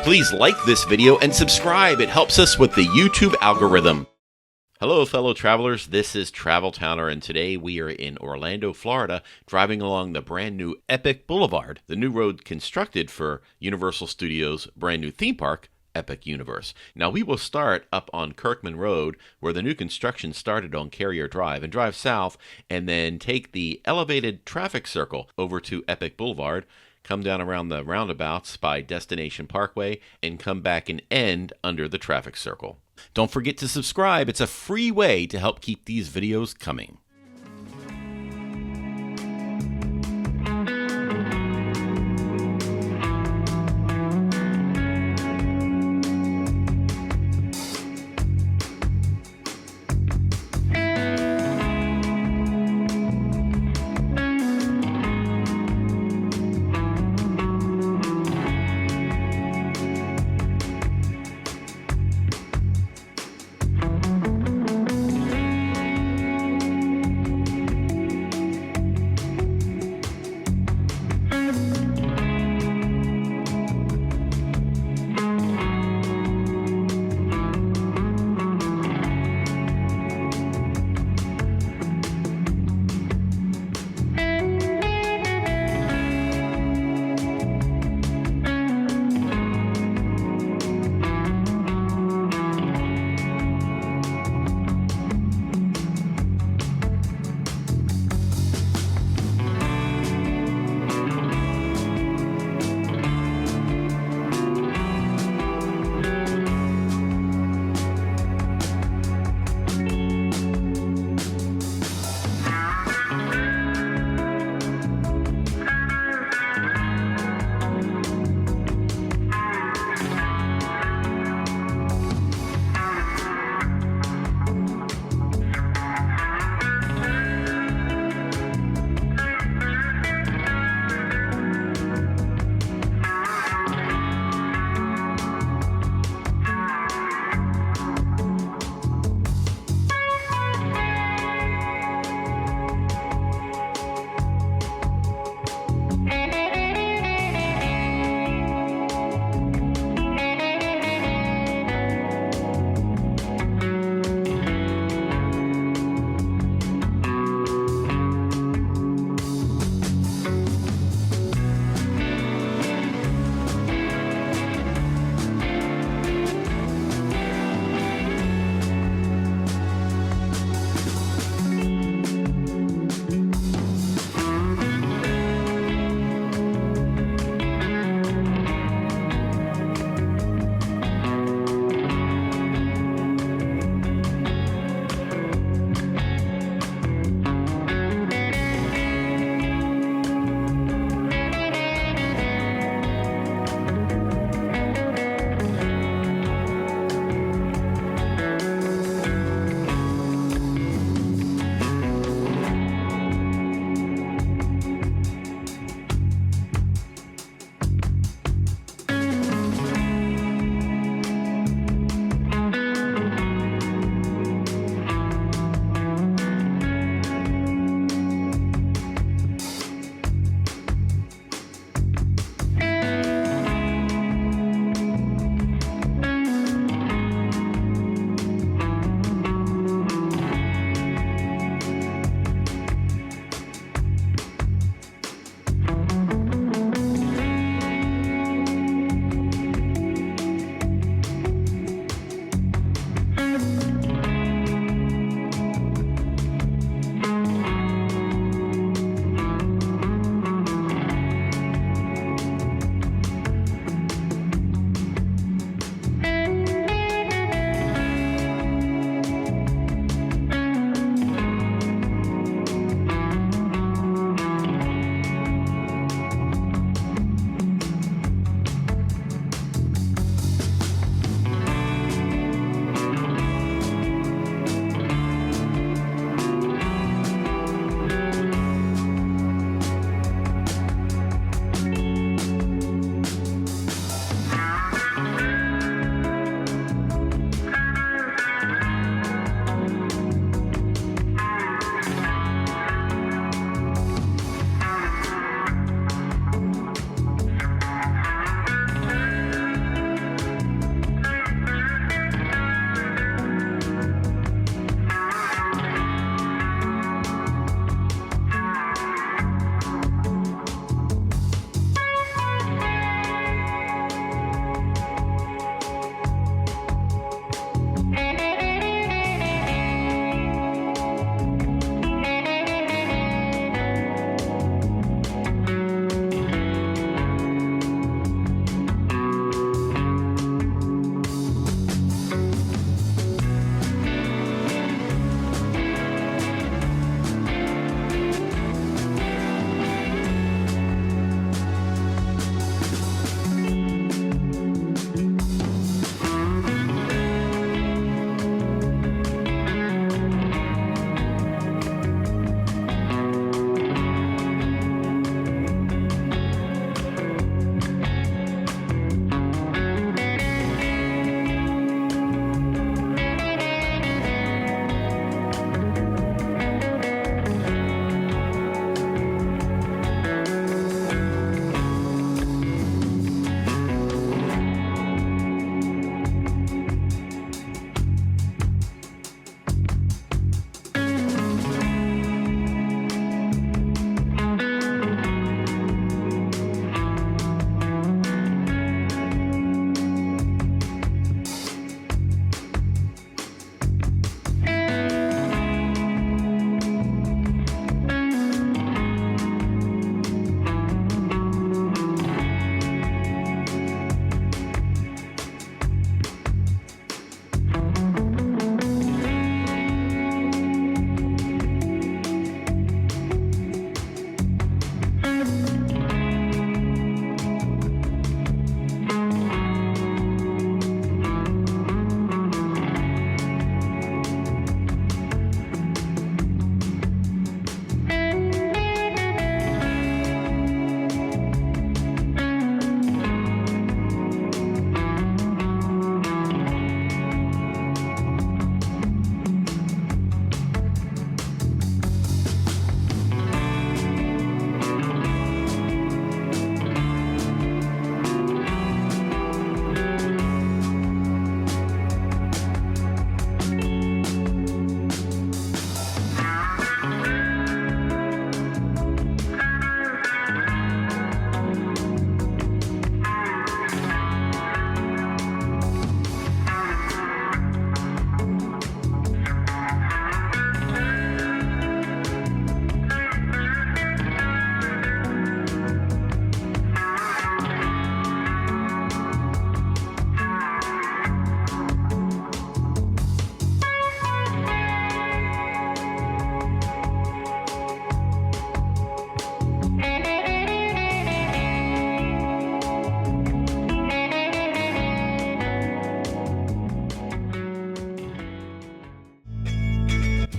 Please like this video and subscribe. It helps us with the YouTube algorithm. Hello, fellow travelers. This is Travel Towner, and today we are in Orlando, Florida, driving along the brand new Epic Boulevard, the new road constructed for Universal Studios' brand new theme park, Epic Universe. Now, we will start up on Kirkman Road, where the new construction started on Carrier Drive, and drive south, and then take the elevated traffic circle over to Epic Boulevard, come down around the roundabouts by Destination Parkway, and come back and end under the traffic circle. Don't forget to subscribe. It's a free way to help keep these videos coming.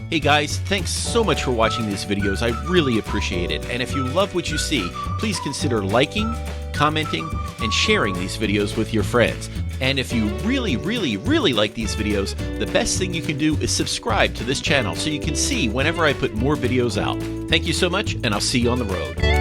Hey guys, thanks so much for watching these videos. I really appreciate it. And if you love what you see, please consider liking, commenting, and sharing these videos with your friends. And if you really like these videos, the best thing you can do is subscribe to this channel so you can see whenever I put more videos out. Thank you so much, and I'll see you on the road.